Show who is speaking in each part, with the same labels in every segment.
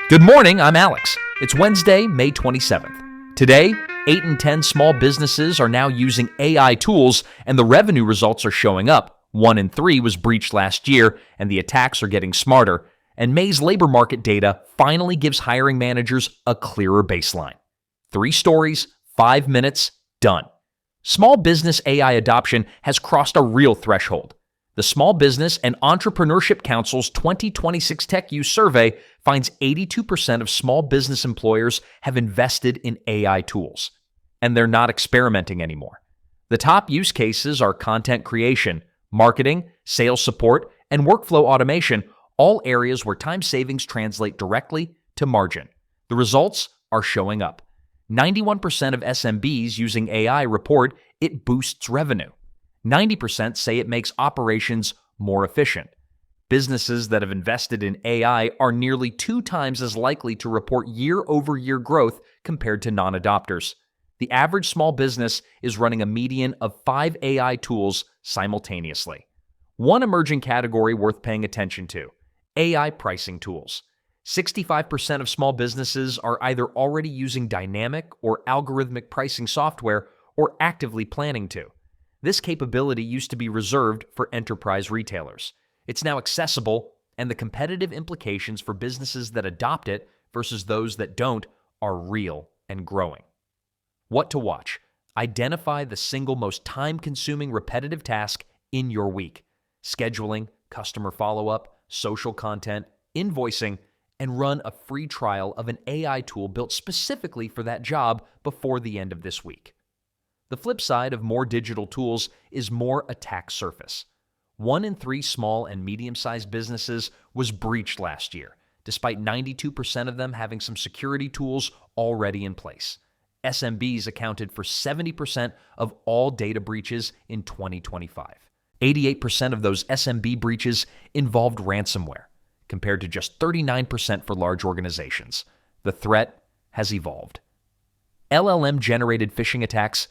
Speaker 1: Good morning, I'm Alex. It's Wednesday, May 27th. Today, 8 in 10 small businesses are now using AI tools, and the revenue results are showing up. 1 in 3 was breached last year, and the attacks are getting smarter. And May's labor market data finally gives hiring managers a clearer baseline. 3 stories, 5 minutes, done. Small business AI adoption has crossed a real threshold. The Small Business and Entrepreneurship Council's 2026 Tech Use Survey finds 82% of small business employers have invested in AI tools, and they're not experimenting anymore. The top use cases are content creation, marketing, sales support, and workflow automation, all areas where time savings translate directly to margin. The results are showing up. 91% of SMBs using AI report it boosts revenue. 90% say it makes operations more efficient. Businesses that have invested in AI are nearly 2 times as likely to report year-over-year growth compared to non-adopters. The average small business is running a median of 5 AI tools simultaneously. One emerging category worth paying attention to: AI pricing tools. 65% of small businesses are either already using dynamic or algorithmic pricing software or actively planning to. This capability used to be reserved for enterprise retailers. It's now accessible, and the competitive implications for businesses that adopt it versus those that don't are real and growing. What to watch? Identify the single most time-consuming repetitive task in your week: scheduling, customer follow-up, social content, invoicing, and run a free trial of an AI tool built specifically for that job before the end of this week. The flip side of more digital tools is more attack surface. 1 in 3 small and medium-sized businesses was breached last year, despite 92% of them having some security tools already in place. SMBs accounted for 70% of all data breaches in 2025. 88% of those SMB breaches involved ransomware, compared to just 39% for large organizations. The threat has evolved. LLM-generated phishing attacks,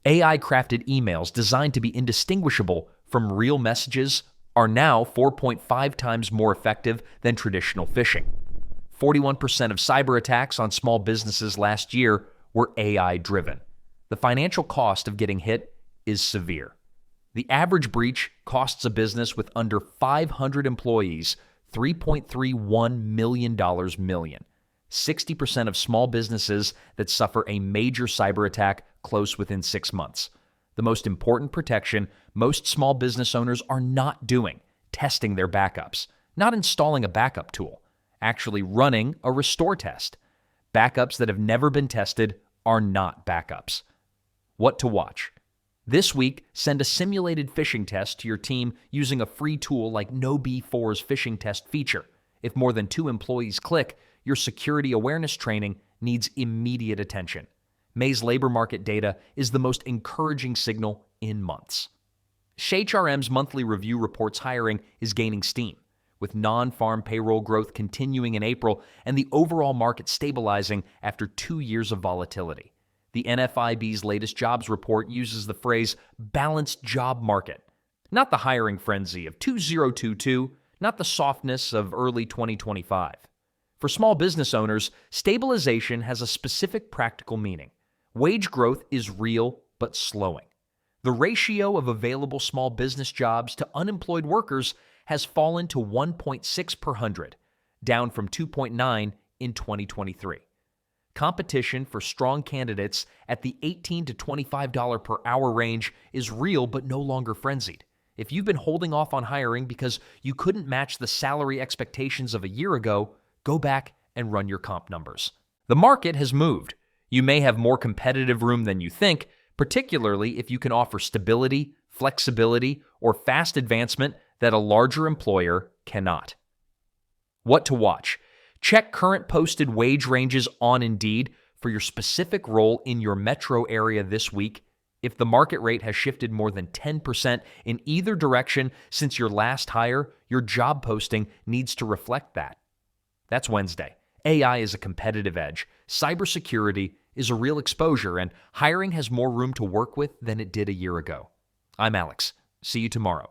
Speaker 1: AI-crafted emails designed to be indistinguishable from real messages are now 4.5 times more effective than traditional phishing. 41% of cyber attacks on small businesses last year were AI-driven. The financial cost of getting hit is severe. The average breach costs a business with under 500 employees $3.31 million. 60% of small businesses that suffer a major cyber attack close within 6 months. The most important protection most small business owners are not doing: testing their backups, not installing a backup tool, actually running a restore test. Backups that have never been tested are not backups. What to watch? This week, send a simulated phishing test to your team using a free tool like KnowB4's phishing test feature. If more than 2 employees click, your security awareness training needs immediate attention. May's labor market data is the most encouraging signal in months. SHRM's monthly review reports hiring is gaining steam, with non-farm payroll growth continuing in April and the overall market stabilizing after 2 years of volatility. The NFIB's latest jobs report uses the phrase balanced job market, not the hiring frenzy of 2022, not the softness of early 2025. For small business owners, stabilization has a specific practical meaning. Wage growth is real but slowing. The ratio of available small business jobs to unemployed workers has fallen to 1.6 per 100, down from 2.9 in 2023. Competition for strong candidates at the $18 to $25 per hour range is real but no longer frenzied. If you've been holding off on hiring because you couldn't match the salary expectations of a year ago, go back and run your comp numbers. The market has moved. You may have more competitive room than you think, particularly if you can offer stability, flexibility, or fast advancement that a larger employer cannot. What to watch? Check current posted wage ranges on Indeed for your specific role in your metro area this week. If the market rate has shifted more than 10% in either direction since your last hire, your job posting needs to reflect that. That's Wednesday. AI is a competitive edge. Cybersecurity is a real exposure, and hiring has more room to work with than it did a year ago. I'm Alex. See you tomorrow.